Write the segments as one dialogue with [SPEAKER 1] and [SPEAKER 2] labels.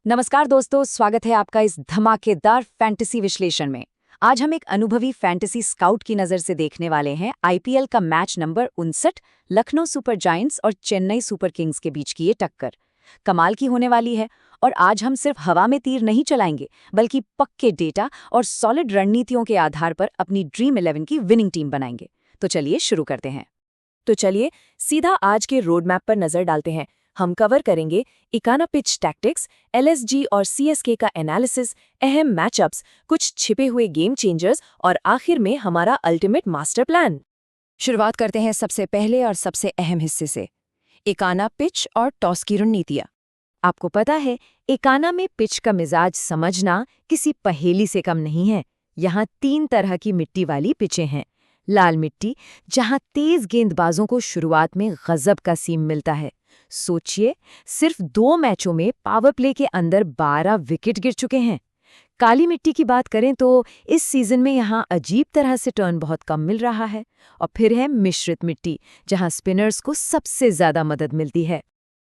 [SPEAKER 1] नमस्कार दोस्तों, स्वागत है आपका इस धमाकेदार फैंटेसी विश्लेषण में। आज हम एक अनुभवी फैंटेसी स्काउट की नज़र से देखने वाले हैं आईपीएल का match number 59, Lucknow super giants और चेन्नई सुपर किंग्स के बीच की ये टक्कर कमाल की होने वाली है। और आज हम सिर्फ हवा में तीर नहीं चलाएंगे, बल्कि पक्के डेटा और सॉलिड रणनीतियों के आधार पर अपनी ड्रीम 11 की विनिंग टीम बनाएंगे। तो चलिए शुरू करते हैं।
[SPEAKER 2] तो चलिए सीधा आज के रोड मैप पर नजर डालते हैं। हम कवर करेंगे इकाना पिच टैक्टिक्स, एलएसजी और सीएसके का एनालिसिस, अहम मैचअप्स, कुछ छिपे हुए गेम चेंजर्स और आखिर में हमारा अल्टीमेट मास्टर प्लान।
[SPEAKER 1] शुरुआत करते हैं सबसे पहले और सबसे अहम हिस्से से, इकाना पिच और टॉस की रणनीतियाँ। आपको पता है, इकाना में पिच का मिजाज समझना किसी पहेली से कम नहीं है। यहाँ 3 तरह की मिट्टी वाली पिचें हैं। लाल मिट्टी, जहाँ तेज गेंदबाजों को शुरुआत में गजब का सीम मिलता है। सोचिए, सिर्फ 2 मैचों में पावर प्ले के अंदर 12 विकेट गिर चुके हैं। काली मिट्टी की बात करें तो इस सीजन में यहाँ अजीब तरह से टर्न बहुत कम मिल रहा है। और फिर है मिश्रित मिट्टी, जहाँ स्पिनर्स को सबसे ज्यादा मदद मिलती है।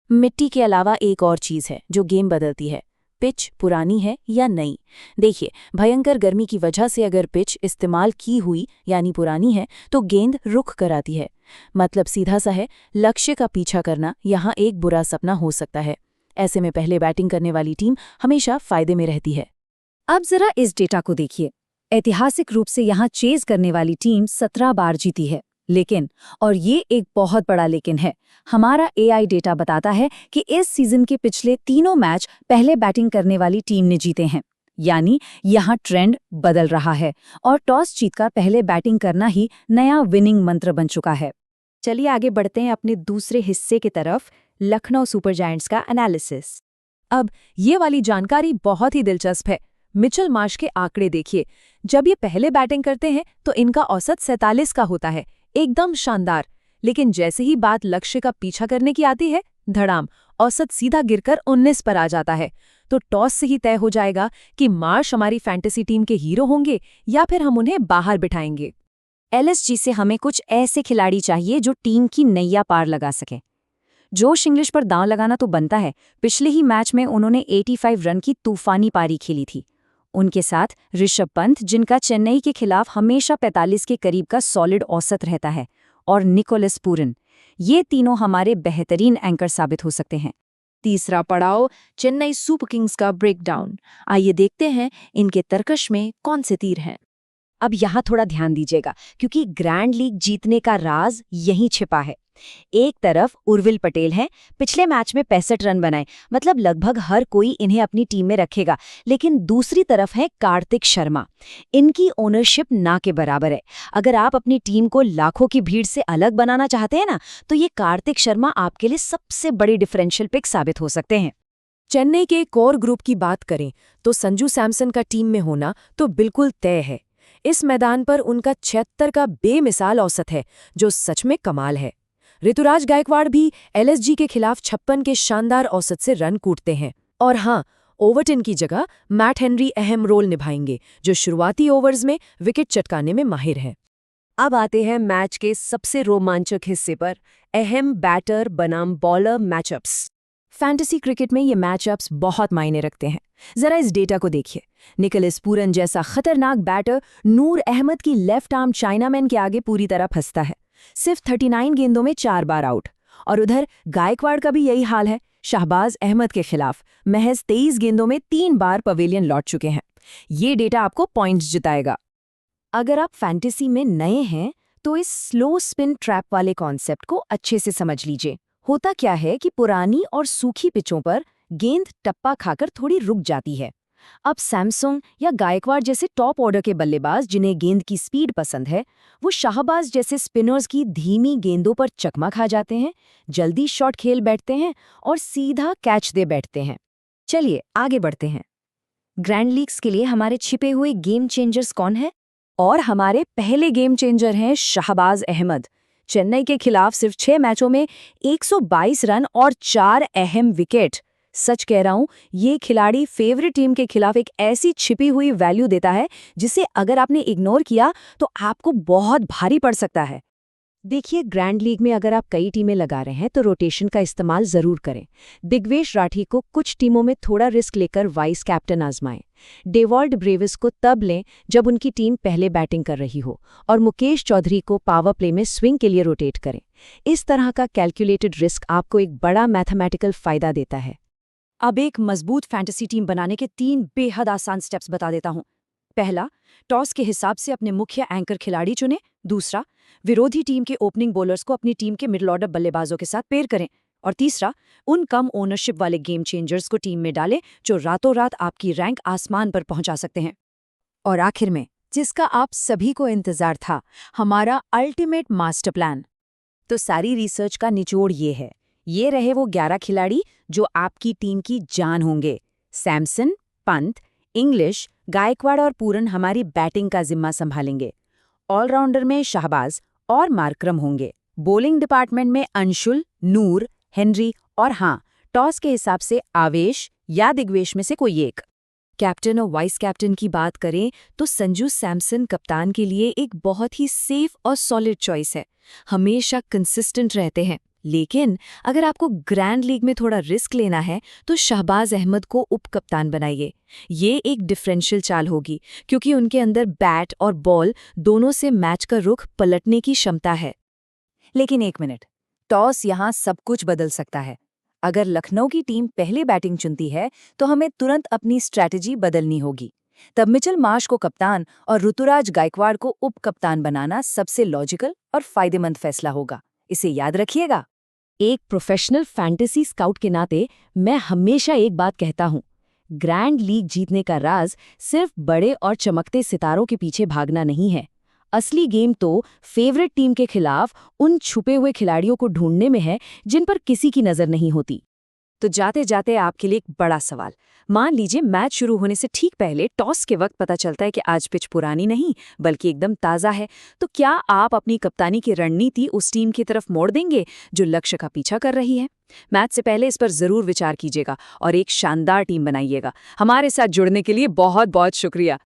[SPEAKER 2] मिट्टी के अलावा एक और चीज है जो गेम बदलती है, पिच पुरानी है या नई। देखिए, भयंकर गर्मी की वजह से अगर पिच इस्तेमाल की हुई यानी पुरानी है तो गेंद रुख कर आती है। मतलब सीधा सा है, लक्ष्य का पीछा करना यहाँ एक बुरा सपना हो सकता है। ऐसे में पहले बैटिंग करने वाली टीम हमेशा फायदे में रहती है।
[SPEAKER 1] अब जरा इस डेटा को देखिए। ऐतिहासिक रूप से यहाँ चेज करने वाली टीम 17 बार जीती है। लेकिन, और ये एक बहुत बड़ा लेकिन है, हमारा एआई डेटा बताता है कि इस सीजन के पिछले तीनों मैच पहले बैटिंग करने वाली टीम ने जीते हैं। यानी यहाँ ट्रेंड बदल रहा है और टॉस जीतकर पहले बैटिंग करना ही नया विनिंग मंत्र बन चुका है। चलिए आगे बढ़ते हैं अपने दूसरे हिस्से की तरफ, लखनऊ सुपर जायंट्स का एनालिसिस।
[SPEAKER 2] अब ये वाली जानकारी बहुत ही दिलचस्प है। मिचेल मार्श के आंकड़े देखिए। जब ये पहले बैटिंग करते हैं तो इनका औसत 47 का होता है, एकदम शानदार। लेकिन जैसे ही बात लक्ष्य का पीछा करने की आती है, धड़ाम, औसत सीधा गिरकर 19 पर आ जाता है। तो टॉस से ही तय हो जाएगा कि मार्श हमारी फैंटेसी टीम के हीरो होंगे या फिर हम उन्हें बाहर बिठाएंगे।
[SPEAKER 1] एलएसजी से हमें कुछ ऐसे खिलाड़ी चाहिए जो टीम की नैया पार लगा सके। जोश इंग्लिश पर दांव लगाना तो बनता है। पिछले ही मैच में उन्होंने 85 रन की तूफानी पारी खेली थी। उनके साथ ऋषभ पंत, जिनका चेन्नई के खिलाफ हमेशा 45 के करीब का सॉलिड औसत रहता है, और निकोलस पूरन। ये तीनों हमारे बेहतरीन एंकर साबित हो सकते हैं।
[SPEAKER 2] तीसरा पड़ाव, चेन्नई सुपर किंग्स का ब्रेकडाउन। आइए देखते हैं इनके तरकश में कौन से तीर हैं।
[SPEAKER 1] अब यहाँ थोड़ा ध्यान दीजिएगा, क्योंकि ग्रैंड लीग जीतने का राज यहीं छिपा है। एक तरफ उर्विल पटेल हैं, पिछले मैच में 65 रन बनाए, मतलब लगभग हर कोई इन्हें अपनी टीम में रखेगा। लेकिन दूसरी तरफ है कार्तिक शर्मा। इनकी ओनरशिप ना के बराबर है। अगर आप अपनी टीम को लाखों की भीड़ से अलग बनाना चाहते हैं ना, तो ये कार्तिक शर्मा आपके लिए सबसे बड़ी डिफरेंशियल पिक साबित हो सकते हैं।
[SPEAKER 2] चेन्नई के कोर ग्रुप की बात करें तो संजू सैमसन का टीम में होना तो बिल्कुल तय है। इस मैदान पर उनका 76 का बेमिसाल औसत है, जो सच में कमाल है। ऋतुराज गायकवाड़ भी एलएसजी के खिलाफ 56 के शानदार औसत से रन कूटते हैं। और हाँ, ओवरटन की जगह मैट हेनरी अहम रोल निभाएंगे, जो शुरुआती ओवर्स में विकेट चटकाने में माहिर हैं। अब आते हैं मैच के सबसे रोमांचक हिस्से पर, अहम बैटर बनाम बॉलर मैचअप्स। फैंटेसी क्रिकेट में ये मैचअप्स बहुत मायने रखते हैं। जरा इस डेटा को देखिए। निकोलस पूरन जैसा खतरनाक बैटर नूर अहमद की लेफ्ट आर्म चाइनामैन के आगे पूरी तरह फंसता है। सिर्फ 39 गेंदों में 4 बार आउट। और उधर गायकवाड़ का भी यही हाल है। शाहबाज अहमद के खिलाफ महज 23 गेंदों में 3 बार पवेलियन लौट चुके हैं। ये डेटा आपको पॉइंट्स जिताएगा। अगर आप फैंटेसी में नए हैं तो इस स्लो स्पिन ट्रैप वाले कॉन्सेप्ट को अच्छे से समझ लीजिए। होता क्या है कि पुरानी और सूखी पिचों पर गेंद टप्पा खाकर थोड़ी रुक जाती है। अब सैमसंग या गायकवाड़ जैसे टॉप ऑर्डर के बल्लेबाज, जिन्हें गेंद की स्पीड पसंद है, वो शाहबाज जैसे स्पिनर्स की धीमी गेंदों पर चकमा खा जाते हैं, जल्दी शॉट खेल बैठते हैं और सीधा कैच दे बैठते हैं। चलिए आगे बढ़ते हैं। ग्रैंड लीग्स के लिए हमारे छिपे हुए गेम चेंजर्स कौन है? और हमारे पहले गेम चेंजर हैं शाहबाज अहमद। चेन्नई के खिलाफ सिर्फ 6 मैचों में 122 रन और 4 अहम विकेट। सच कह रहा हूं, ये खिलाड़ी फेवरेट टीम के खिलाफ एक ऐसी छिपी हुई वैल्यू देता है जिसे अगर आपने इग्नोर किया तो आपको बहुत भारी पड़ सकता है।
[SPEAKER 1] देखिए, ग्रैंड लीग में अगर आप कई टीमें लगा रहे हैं तो रोटेशन का इस्तेमाल जरूर करें। दिग्वेश राठी को कुछ टीमों में थोड़ा रिस्क लेकर वाइस कैप्टन आजमाएं। डेवॉल्ट ब्रेविस को तब लें जब उनकी टीम पहले बैटिंग कर रही हो, और मुकेश चौधरी को पावर प्ले में स्विंग के लिए रोटेट करें। इस तरह का कैलकुलेटेड रिस्क आपको एक बड़ा मैथमेटिकल फायदा देता है।
[SPEAKER 2] अब एक मजबूत फैंटेसी टीम बनाने के 3 बेहद आसान स्टेप्स बता देता हूँ। पहला, टॉस के हिसाब से अपने मुख्य एंकर खिलाड़ी चुनें। दूसरा, विरोधी टीम के ओपनिंग बॉलर्स को अपनी टीम के मिडल ऑर्डर बल्लेबाजों के साथ पेयर करें। और तीसरा, उन कम ओनरशिप वाले गेम चेंजर्स को टीम में डालें जो रातों रात आपकी रैंक आसमान पर पहुंचा सकते हैं।
[SPEAKER 1] और आखिर में, जिसका आप सभी को इंतजार था, हमारा अल्टीमेट मास्टर प्लान। तो सारी रिसर्च का निचोड़ ये रहे वो 11 खिलाड़ी जो आपकी टीम की जान होंगे। सैमसन, पंत, इंग्लिश, गायकवाड़ और पूरन हमारी बैटिंग का जिम्मा संभालेंगे। ऑलराउंडर में शाहबाज और मार्करम होंगे। बॉलिंग डिपार्टमेंट में अंशुल, नूर, हेनरी और हाँ, टॉस के हिसाब से आवेश या दिग्वेश में से कोई एक। कैप्टन और वाइस कैप्टन की बात करें तो संजू सैमसन कप्तान के लिए एक बहुत ही सेफ और सॉलिड चॉइस है। हमेशा कंसिस्टेंट रहते हैं। लेकिन अगर आपको ग्रैंड लीग में थोड़ा रिस्क लेना है तो शहबाज अहमद को उप कप्तान बनाइए। ये एक डिफरेंशियल चाल होगी क्योंकि उनके अंदर बैट और बॉल दोनों से मैच का रुख पलटने की क्षमता है। लेकिन एक मिनट, टॉस यहाँ सब कुछ बदल सकता है। अगर लखनऊ की टीम पहले बैटिंग चुनती है तो हमें तुरंत अपनी स्ट्रैटेजी बदलनी होगी। तब मिचेल मार्श को कप्तान और ऋतुराज गायकवाड़ को उप कप्तान बनाना सबसे लॉजिकल और फायदेमंद फैसला होगा। इसे याद रखिएगा। एक प्रोफेशनल फैंटेसी स्काउट के नाते मैं हमेशा एक बात कहता हूँ, ग्रैंड लीग जीतने का राज सिर्फ बड़े और चमकते सितारों के पीछे भागना नहीं है। असली गेम तो फेवरेट टीम के खिलाफ उन छुपे हुए खिलाड़ियों को ढूंढने में है जिन पर किसी की नजर नहीं होती। तो जाते जाते आपके लिए एक बड़ा सवाल। मान लीजिए मैच शुरू होने से ठीक पहले टॉस के वक्त पता चलता है कि आज पिच पुरानी नहीं बल्कि एकदम ताज़ा है, तो क्या आप अपनी कप्तानी की रणनीति उस टीम की तरफ मोड़ देंगे जो लक्ष्य का पीछा कर रही है? मैच से पहले इस पर जरूर विचार कीजिएगा और एक शानदार टीम बनाइएगा। हमारे साथ जुड़ने के लिए बहुत बहुत शुक्रिया।